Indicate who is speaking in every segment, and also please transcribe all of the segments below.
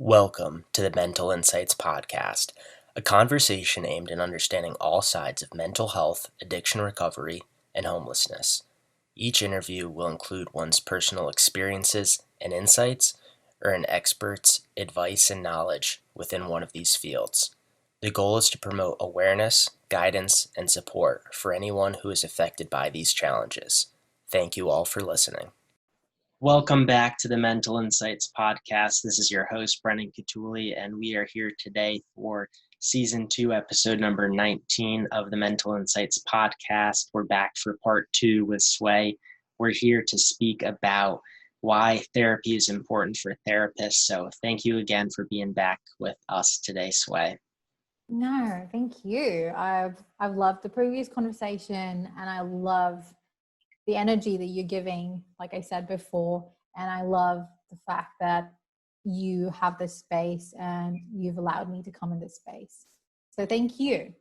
Speaker 1: Welcome to the Mental Insights Podcast, a conversation aimed at understanding all sides of mental health, addiction recovery, and homelessness. Each interview will include one's personal experiences and insights, or an expert's advice and knowledge within one of these fields. The goal is to promote awareness, guidance, and support for anyone who is affected by these challenges. Thank you all for listening. Welcome back to the Mental Insights Podcast. This is your host, Brendan.cutuli, and we are here today for Season 2, Episode number 19 of the Mental Insights Podcast. We're back for Part 2 with Swey. We're here to speak about why therapy is important for therapists. So thank you again for being back with us today, Swey.
Speaker 2: No, thank you. I've loved the previous conversation, and I love the energy that you're giving, like I said before, and I love the fact that you have this space and you've allowed me to come in this space. So thank you.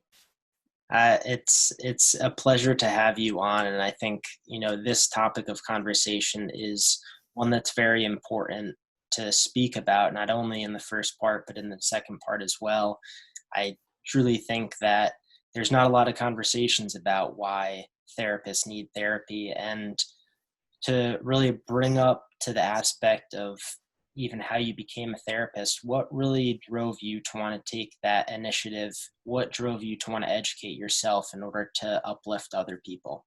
Speaker 1: It's a pleasure to have you on, and I think this topic of conversation is one that's very important to speak about, not only in the first part but in the second part as well. I truly think that there's not a lot of conversations about why therapists need therapy, and to really bring up to the aspect of even how you became a therapist. What really drove you to want to take that initiative? What drove you to want to educate yourself in order to uplift other people?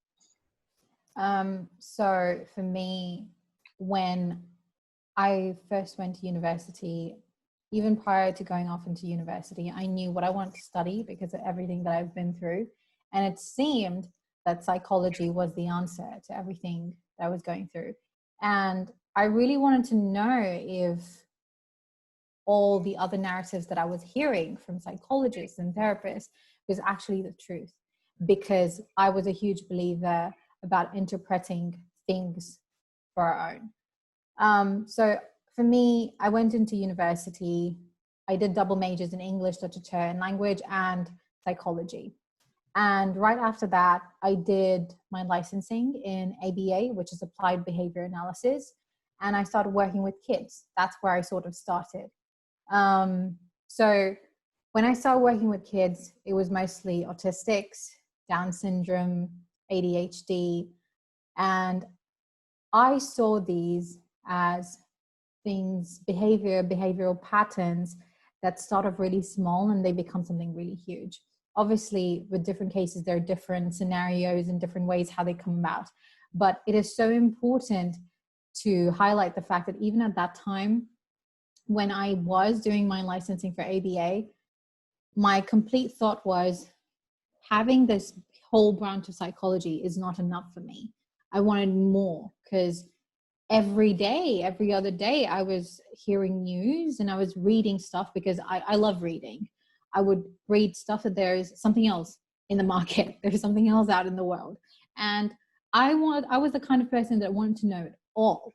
Speaker 2: So for me, when I first went to university, even prior to going off into university, I knew what I wanted to study because of everything that I've been through. And it seemed that psychology was the answer to everything that I was going through. And I really wanted to know if all the other narratives that I was hearing from psychologists and therapists was actually the truth, because I was a huge believer about interpreting things for our own. So for me, I went into university. I did double majors in English, literature and language, and psychology. And right after that, I did my licensing in ABA, which is Applied Behavior Analysis. And I started working with kids. That's where I sort of started. So when I started working with kids, it was mostly autistics, Down syndrome, ADHD. And I saw these as things, behavioral patterns that start off really small and they become something really huge. Obviously, with different cases, there are different scenarios and different ways how they come about. But it is so important to highlight the fact that even at that time, when I was doing my licensing for ABA, my complete thought was having this whole branch of psychology is not enough for me. I wanted more, because every day, every other day, I was hearing news and I was reading stuff because I love reading. I would read stuff that there is something else in the market. There's something else out in the world. And I was the kind of person that wanted to know it all,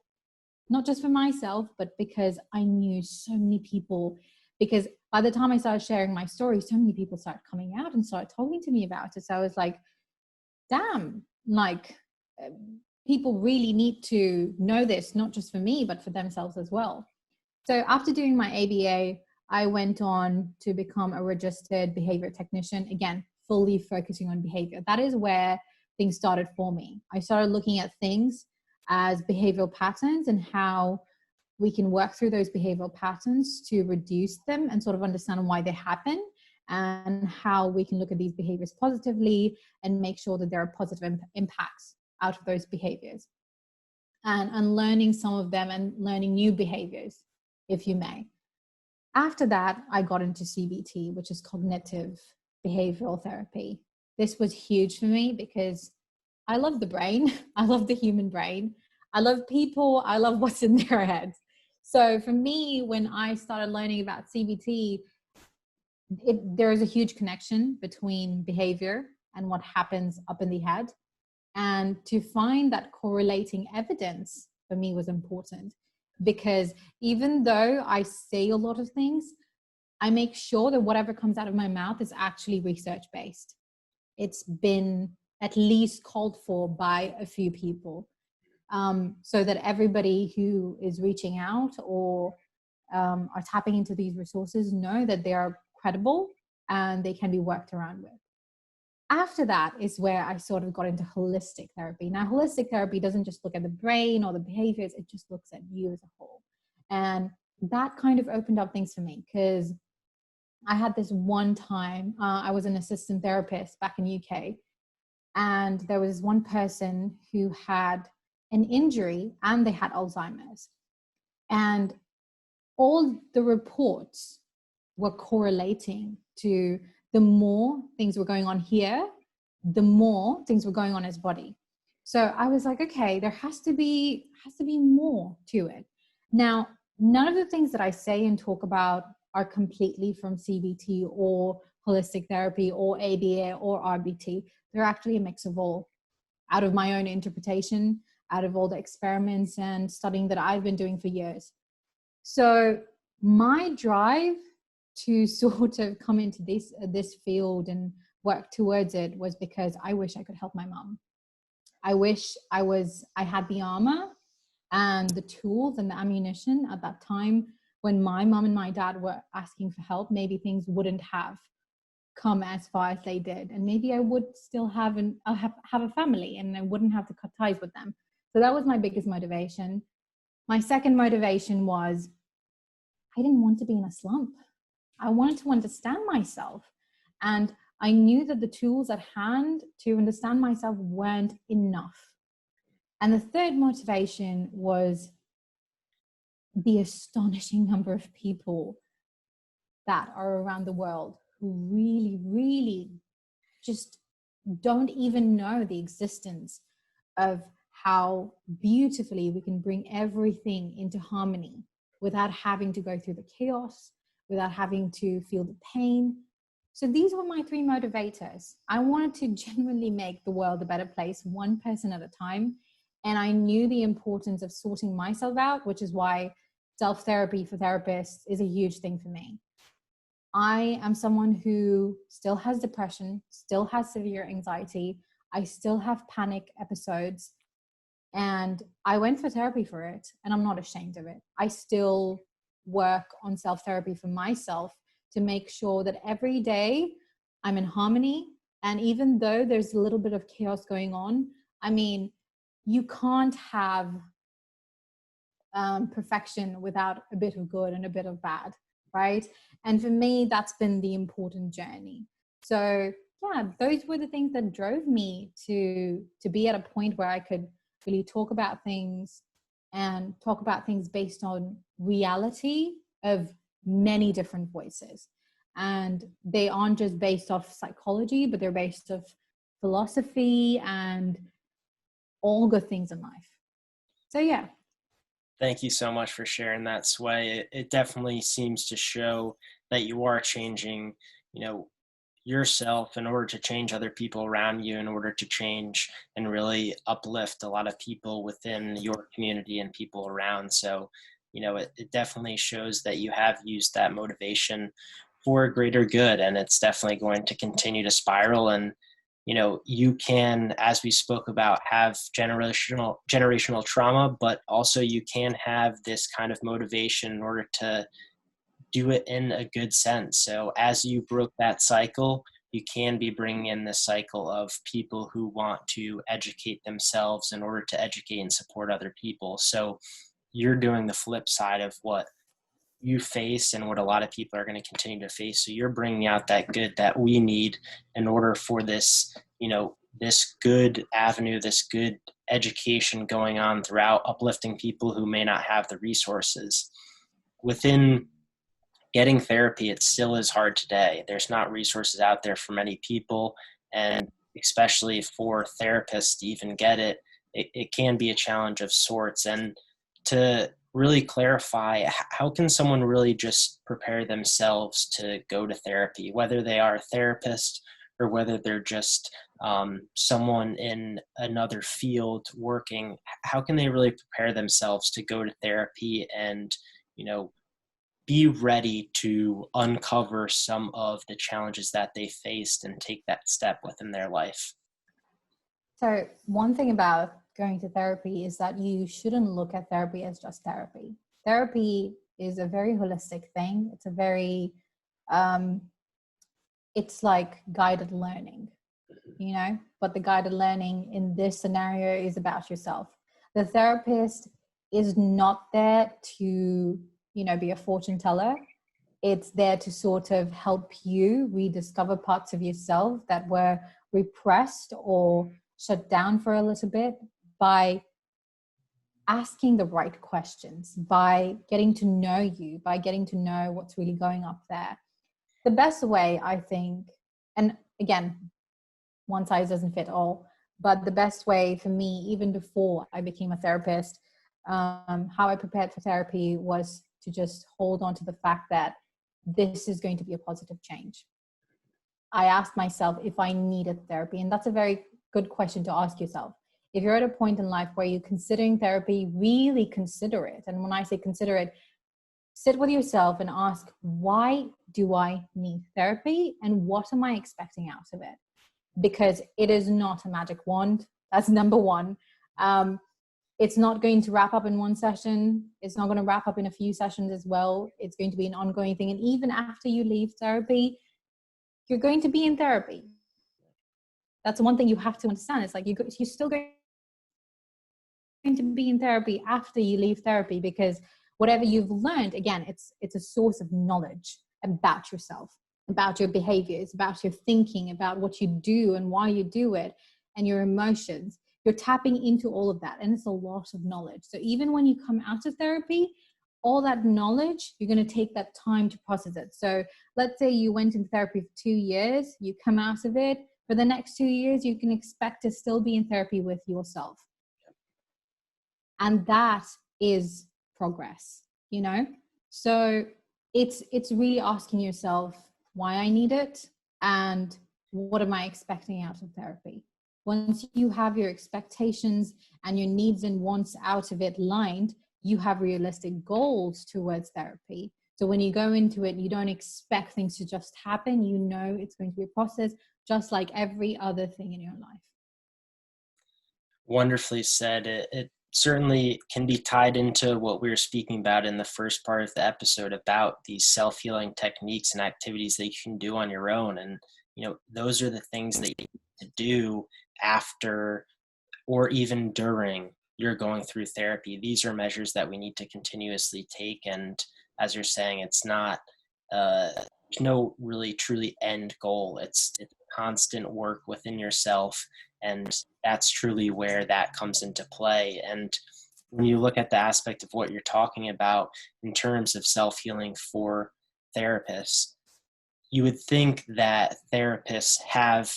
Speaker 2: not just for myself, but because I knew so many people. Because by the time I started sharing my story, so many people started coming out and started talking to me about it. So I was like, damn, like people really need to know this, not just for me, but for themselves as well. So after doing my ABA, I went on to become a registered behavior technician, again, fully focusing on behavior. That is where things started for me. I started looking at things as behavioral patterns and how we can work through those behavioral patterns to reduce them and sort of understand why they happen, and how we can look at these behaviors positively and make sure that there are positive impacts out of those behaviors, and unlearning some of them and learning new behaviors, if you may. After that, I got into CBT, which is cognitive behavioral therapy. This was huge for me because I love the brain. I love the human brain. I love people. I love what's in their heads. So for me, when I started learning about CBT, there is a huge connection between behavior and what happens up in the head. And to find that correlating evidence for me was important, because even though I say a lot of things, I make sure that whatever comes out of my mouth is actually research-based. It's been at least called for by a few people, so that everybody who is reaching out or are tapping into these resources know that they are credible and they can be worked around with. After that is where I sort of got into holistic therapy. Now, holistic therapy doesn't just look at the brain or the behaviors, it just looks at you as a whole. And that kind of opened up things for me, because I had this one time, I was an assistant therapist back in UK, and there was one person who had an injury and they had Alzheimer's. And all the reports were correlating to the more things were going on here, the more things were going on in his body. So I was like, okay, there has to be more to it. Now, none of the things that I say and talk about are completely from CBT or holistic therapy or ABA or RBT. They're actually a mix of all, out of my own interpretation, out of all the experiments and studying that I've been doing for years. So my drive to sort of come into this field and work towards it was because I wish I could help my mom. I wish I had the armor and the tools and the ammunition at that time when my mom and my dad were asking for help. Maybe things wouldn't have come as far as they did, and maybe I would still have a family and I wouldn't have to cut ties with them. So that was my biggest motivation. My second motivation was I didn't want to be in a slump. I wanted to understand myself, and I knew that the tools at hand to understand myself weren't enough. And the third motivation was the astonishing number of people that are around the world who really, really just don't even know the existence of how beautifully we can bring everything into harmony without having to go through the chaos, without having to feel the pain. So these were my three motivators. I wanted to genuinely make the world a better place, one person at a time. And I knew the importance of sorting myself out, which is why self-therapy for therapists is a huge thing for me. I am someone who still has depression, still has severe anxiety. I still have panic episodes, and I went for therapy for it, and I'm not ashamed of it. I still work on self-therapy for myself to make sure that every day I'm in harmony. And even though there's a little bit of chaos going on, I mean, you can't have perfection without a bit of good and a bit of bad, right? And for me, that's been the important journey. So yeah, those were the things that drove me to be at a point where I could really talk about things and talk about things based on reality of many different voices. And they aren't just based off psychology, but they're based off philosophy and all good things in life. So yeah.
Speaker 1: Thank you so much for sharing that, Sway. It definitely seems to show that you are changing, yourself in order to change other people around you, in order to change and really uplift a lot of people within your community and people around. So, it definitely shows that you have used that motivation for a greater good, and it's definitely going to continue to spiral. And you can, as we spoke about, have generational trauma, but also you can have this kind of motivation in order to do it in a good sense. So as you broke that cycle, you can be bringing in this cycle of people who want to educate themselves in order to educate and support other people. So you're doing the flip side of what you face and what a lot of people are going to continue to face. So you're bringing out that good that we need in order for this, this good avenue, this good education going on throughout, uplifting people who may not have the resources. Within getting therapy, it still is hard today. There's not resources out there for many people, and especially for therapists to even get it can be a challenge of sorts. And to really clarify, how can someone really just prepare themselves to go to therapy, whether they are a therapist or whether they're just someone in another field working? How can they really prepare themselves to go to therapy and, be ready to uncover some of the challenges that they faced and take that step within their life?
Speaker 2: So one thing about going to therapy is that you shouldn't look at therapy as just therapy. Therapy is a very holistic thing. It's a very, it's like guided learning, you know, but the guided learning in this scenario is about yourself. The therapist is not there to, you know, be a fortune teller. It's there to sort of help you rediscover parts of yourself that were repressed or shut down for a little bit by asking the right questions, by getting to know you, by getting to know what's really going up there. The best way, I think, and again, one size doesn't fit all, but the best way for me, even before I became a therapist, how I prepared for therapy was to just hold on to the fact that this is going to be a positive change. I asked myself if I needed therapy, and that's a very good question to ask yourself. If you're at a point in life where you're considering therapy, really consider it. And when I say consider it, sit with yourself and ask, why do I need therapy and what am I expecting out of it? Because it is not a magic wand. That's number one. It's not going to wrap up in one session. It's not going to wrap up in a few sessions as well. It's going to be an ongoing thing. And even after you leave therapy, you're going to be in therapy. That's one thing you have to understand. It's like you're still going to be in therapy after you leave therapy, because whatever you've learned, again, it's a source of knowledge about yourself, about your behaviors, about your thinking, about what you do and why you do it, and your emotions. You're tapping into all of that, and it's a lot of knowledge. So even when you come out of therapy, all that knowledge, you're going to take that time to process it. So let's say you went into therapy for 2 years, you come out of it. For the next 2 years, you can expect to still be in therapy with yourself. And that is progress, you know? So it's really asking yourself why I need it and what am I expecting out of therapy. Once you have your expectations and your needs and wants out of it lined, you have realistic goals towards therapy. So when you go into it, you don't expect things to just happen. You know it's going to be a process, just like every other thing in your life.
Speaker 1: Wonderfully said. It certainly can be tied into what we were speaking about in the first part of the episode about these self-healing techniques and activities that you can do on your own. And, you know, those are the things that you need to do after or even during you're going through therapy. These are measures that we need to continuously take. And as you're saying, it's not, there's no really truly end goal. It's constant work within yourself. And that's truly where that comes into play. And when you look at the aspect of what you're talking about in terms of self-healing for therapists, you would think that therapists have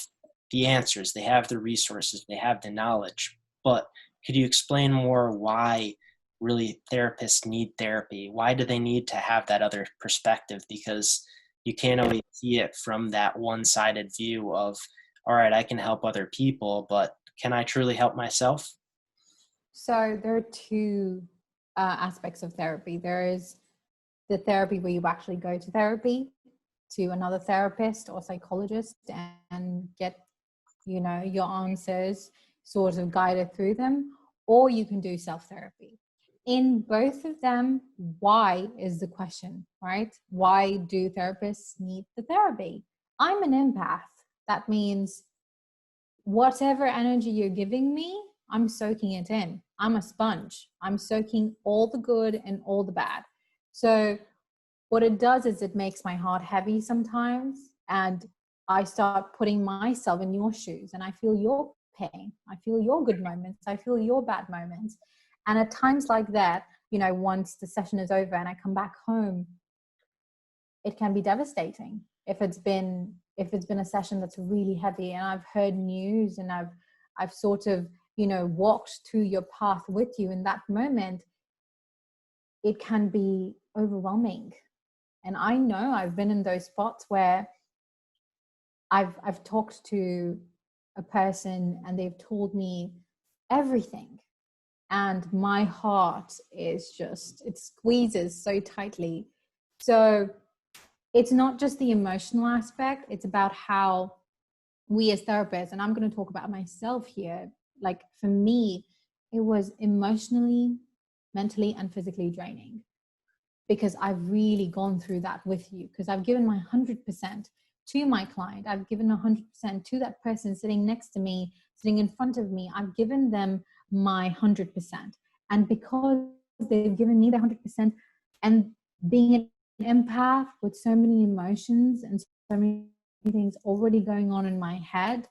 Speaker 1: the answers, they have the resources, they have the knowledge. But could you explain more why really therapists need therapy? Why do they need to have that other perspective? Because you can't always see it from that one-sided view of, all right, I can help other people, but can I truly help myself?
Speaker 2: So there are two aspects of therapy. There is the therapy where you actually go to therapy, to another therapist or psychologist, and get, you know, your answers sort of guided through them, or you can do self-therapy. In both of them, why is the question, right? Why do therapists need the therapy? I'm an empath. That means whatever energy you're giving me, I'm soaking it in. I'm a sponge. I'm soaking all the good and all the bad. So what it does is it makes my heart heavy sometimes, and I start putting myself in your shoes, and I feel your pain. I feel your good moments. I feel your bad moments. And at times like that, you know, once the session is over and I come back home, it can be devastating if it's been a session that's really heavy, and I've heard news and I've sort of, you know, walked through your path with you in that moment. It can be overwhelming. And I know I've been in those spots where I've talked to a person and they've told me everything, and my heart is just, it squeezes so tightly. So it's not just the emotional aspect, it's about how we as therapists, and I'm going to talk about myself here, like for me, it was emotionally, mentally, and physically draining. because I've really gone through that with you, because I've given my 100% to my client. I've given 100% to that person sitting next to me, sitting in front of me. I've given them my 100%. And because they've given me the 100%, and being an empath with so many emotions and so many things already going on in my head,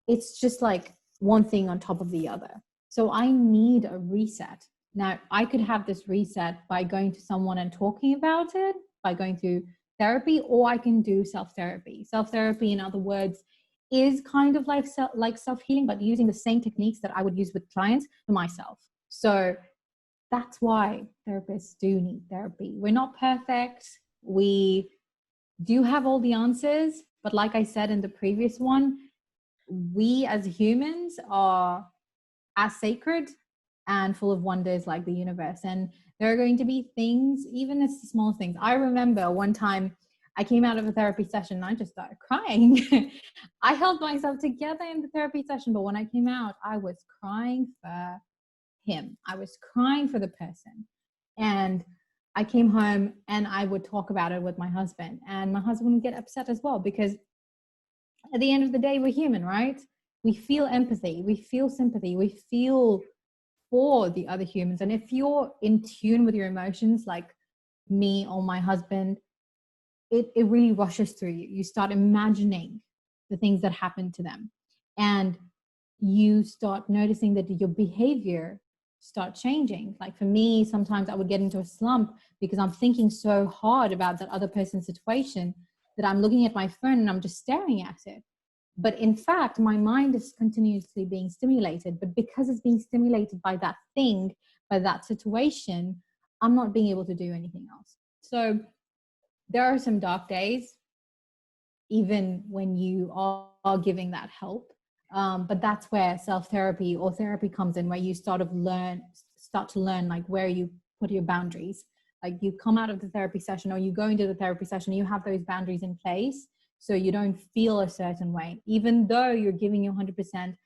Speaker 2: it's just like one thing on top of the other. So I need a reset. Now, I could have this reset by going to someone and talking about it, by going to therapy, or I can do self-therapy. Self-therapy, in other words, is kind of like self-healing, but using the same techniques that I would use with clients for myself. So that's why therapists do need therapy. We're not perfect. We do have all the answers, but like I said in the previous one, we as humans are as sacred and full of wonders like the universe. And there are going to be things, even it's the small things. I remember one time I came out of a therapy session and I just started crying. I held myself together in the therapy session, but when I came out, I was crying for him. I was crying for the person. And I came home and I would talk about it with my husband, and my husband would get upset as well, because at the end of the day, we're human, right? We feel empathy, we feel sympathy, we feel for the other humans. And if you're in tune with your emotions, like me or my husband, it really rushes through you. You start imagining the things that happen to them, and you start noticing that your behavior start changing. Like for me, sometimes I would get into a slump because I'm thinking so hard about that other person's situation that I'm looking at my phone and I'm just staring at it. But in fact, my mind is continuously being stimulated. But because it's being stimulated by that thing, by that situation, I'm not being able to do anything else. So there are some dark days, even when you are giving that help. But that's where self-therapy or therapy comes in, where you start to learn like where you put your boundaries. Like you come out of the therapy session or you go into the therapy session, you have those boundaries in place so you don't feel a certain way. Even though you're giving your 100%,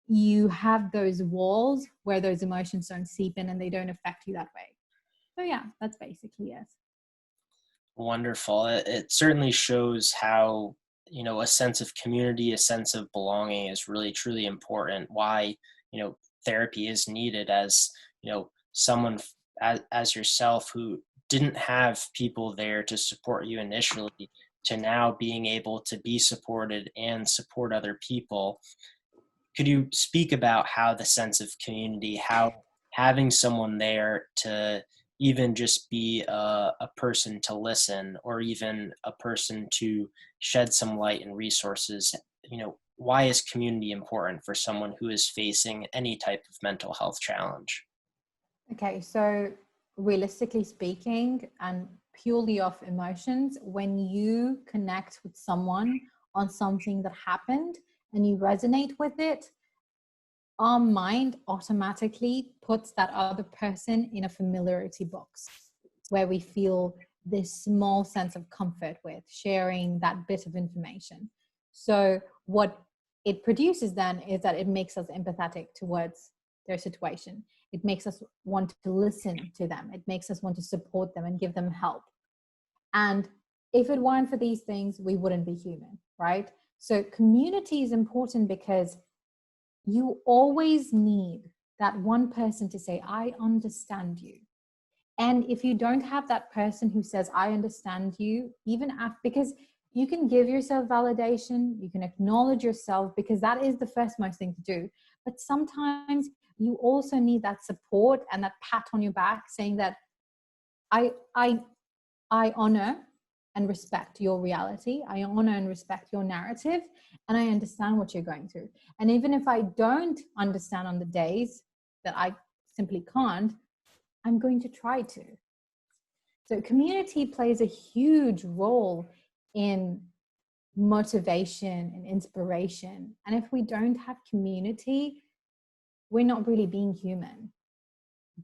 Speaker 2: you have those walls where those emotions don't seep in and they don't affect you that way. So yeah, that's basically it.
Speaker 1: Wonderful. It certainly shows how, a sense of community, a sense of belonging is really, truly important. Why, therapy is needed as, someone as yourself who didn't have people there to support you initially, to now being able to be supported and support other people. Could you speak about how the sense of community, how having someone there to even just be a person to listen, or even a person to shed some light and resources, why is community important for someone who is facing any type of mental health challenge?
Speaker 2: Okay, so realistically speaking, and purely off emotions, when you connect with someone on something that happened and you resonate with it, our mind automatically puts that other person in a familiarity box where we feel this small sense of comfort with sharing that bit of information. So what it produces then is that it makes us empathetic towards their situation. It makes us want to listen to them. It makes us want to support them and give them help. And if it weren't for these things, we wouldn't be human, right? So community is important because you always need that one person to say, I understand you. And if you don't have that person who says, I understand you, even after, because you can give yourself validation, you can acknowledge yourself, because that is the first most thing to do. But sometimes you also need that support and that pat on your back saying that I honor and respect your reality. I honor and respect your narrative, and I understand what you're going through. And even if I don't understand on the days that I simply can't, I'm going to try to. So community plays a huge role in motivation and inspiration. And if we don't have community, we're not really being human.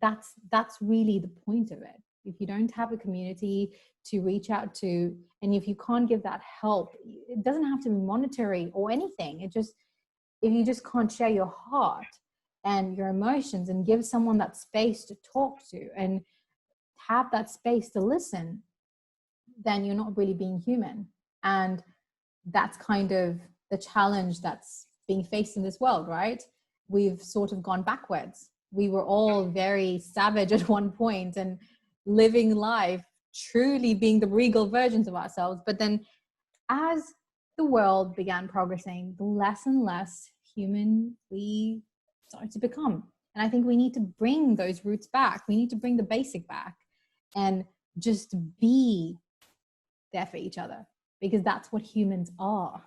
Speaker 2: That's really the point of it. If you don't have a community to reach out to, and if you can't give that help, it doesn't have to be monetary or anything. If you just can't share your heart and your emotions and give someone that space to talk to and have that space to listen, then you're not really being human. And that's kind of the challenge that's being faced in this world, right? We've sort of gone backwards. We were all very savage at one point and living life, truly being the regal versions of ourselves. But then as the world began progressing, the less and less human we started to become. And I think we need to bring those roots back. We need to bring the basic back and just be there for each other, because that's what humans are.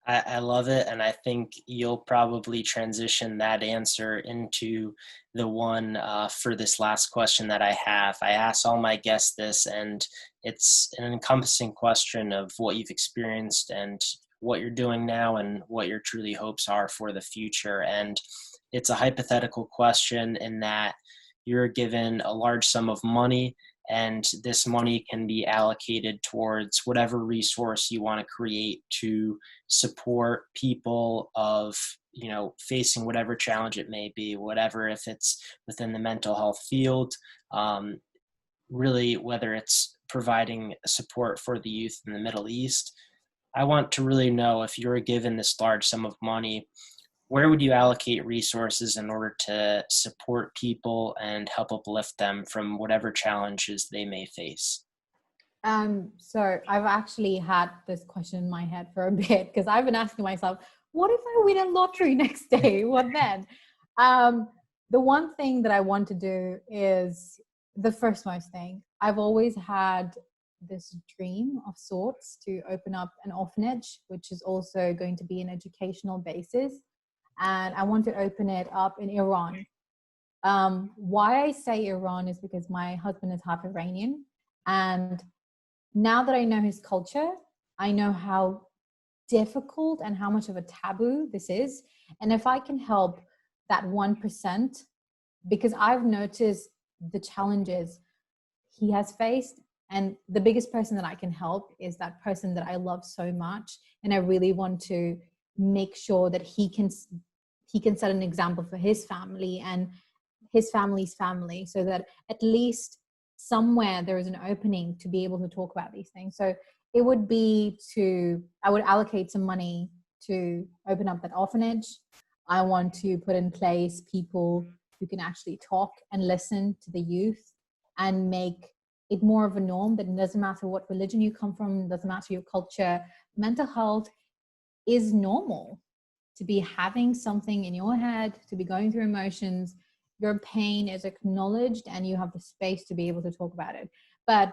Speaker 1: I love it. And I think you'll probably transition that answer into the one for this last question that I have. I ask all my guests this, and it's an encompassing question of what you've experienced and what you're doing now and what your truly hopes are for the future. And it's a hypothetical question in that you're given a large sum of money, and this money can be allocated towards whatever resource you want to create to support people of, facing whatever challenge it may be, whatever, if it's within the mental health field, really, whether it's providing support for the youth in the Middle East. I want to really know, if you're given this large sum of money, where would you allocate resources in order to support people and help uplift them from whatever challenges they may face?
Speaker 2: So I've actually had this question in my head for a bit, because I've been asking myself, what if I win a lottery next day? What then? The one thing that I want to do is the first most thing. I've always had this dream of sorts to open up an orphanage, which is also going to be an educational basis. And I want to open it up in Iran. Why I say Iran is because my husband is half Iranian. And now that I know his culture, I know how difficult and how much of a taboo this is. And if I can help that 1%, because I've noticed the challenges he has faced, and the biggest person that I can help is that person that I love so much. And I really want to make sure that he can set an example for his family and his family's family, so that at least somewhere there is an opening to be able to talk about these things. So it would be I would allocate some money to open up that orphanage. I want to put in place people who can actually talk and listen to the youth and make it more of a norm that it doesn't matter what religion you come from, doesn't matter your culture, mental health is normal. To be having something in your head, to be going through emotions, your pain is acknowledged and you have the space to be able to talk about it. But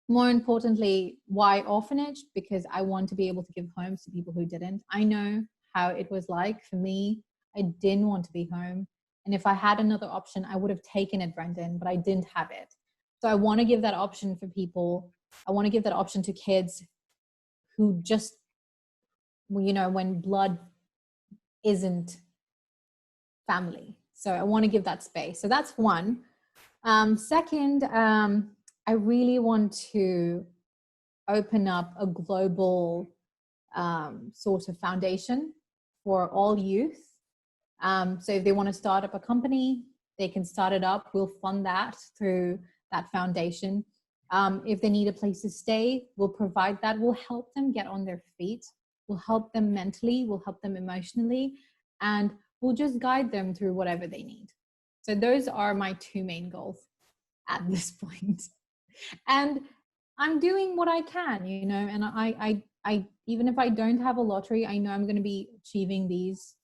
Speaker 2: more importantly, why orphanage? Because I want to be able to give homes to people who didn't. I know how it was like for me. I didn't want to be home. And if I had another option, I would have taken it, Brendan, but I didn't have it. So I want to give that option for people. I want to give that option to kids who just, when blood isn't family. So I want to give that space. So that's one. Second, I really want to open up a global sort of foundation for all youth. So if they want to start up a company, they can start it up. We'll fund that through that foundation. If they need a place to stay, we'll provide that. We'll help them get on their feet. We'll help them mentally. We'll help them emotionally. And we'll just guide them through whatever they need. So those are my two main goals at this point. And I'm doing what I can, and I even if I don't have a lottery, I know I'm going to be achieving these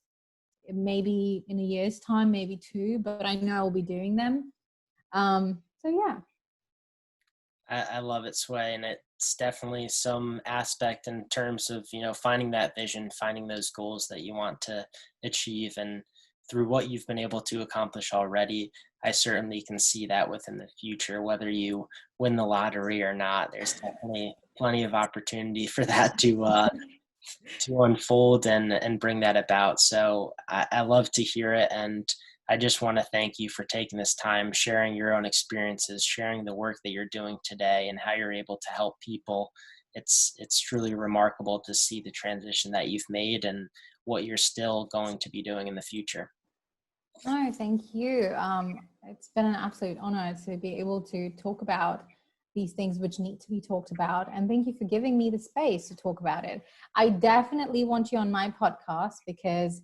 Speaker 2: maybe in a year's time, maybe two, but I know I'll be doing them. So yeah.
Speaker 1: I love it, Swey, and it's definitely some aspect in terms of, finding that vision, finding those goals that you want to achieve, and through what you've been able to accomplish already, I certainly can see that within the future, whether you win the lottery or not. There's definitely plenty of opportunity for that to unfold and bring that about. So I love to hear it, and I just want to thank you for taking this time, sharing your own experiences, sharing the work that you're doing today and how you're able to help people. It's truly remarkable to see the transition that you've made and what you're still going to be doing in the future.
Speaker 2: No, thank you. It's been an absolute honor to be able to talk about these things which need to be talked about. And thank you for giving me the space to talk about it. I definitely want you on my podcast because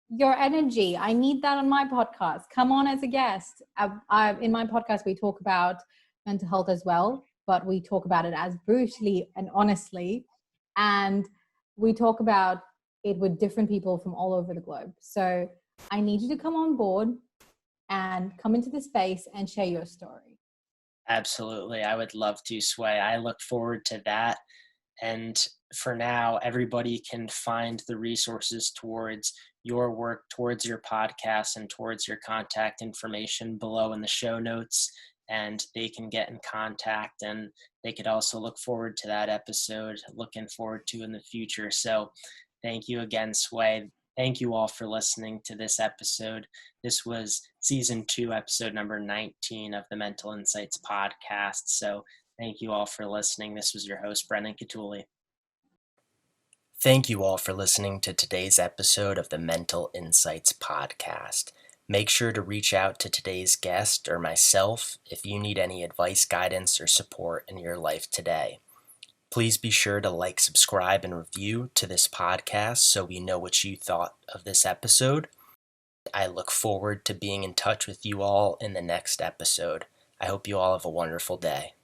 Speaker 2: your energy, I need that on my podcast. Come on as a guest. In my podcast, we talk about mental health as well, but we talk about it as brutally and honestly. And we talk about it with different people from all over the globe. So I need you to come on board and come into the space and share your story.
Speaker 1: Absolutely. I would love to, Sway. I look forward to that. And for now, everybody can find the resources towards your work, towards your podcast, and towards your contact information below in the show notes. And they can get in contact, and they could also look forward to that episode, looking forward to in the future. So thank you again, Sway. Thank you all for listening to this episode. This was season 2, episode number 19 of the Mental Insights podcast. So thank you all for listening. This was your host, Brendan.Cutuli. Thank you all for listening to today's episode of the Mental Insights podcast. Make sure to reach out to today's guest or myself if you need any advice, guidance, or support in your life today. Please be sure to like, subscribe, and review to this podcast so we know what you thought of this episode. I look forward to being in touch with you all in the next episode. I hope you all have a wonderful day.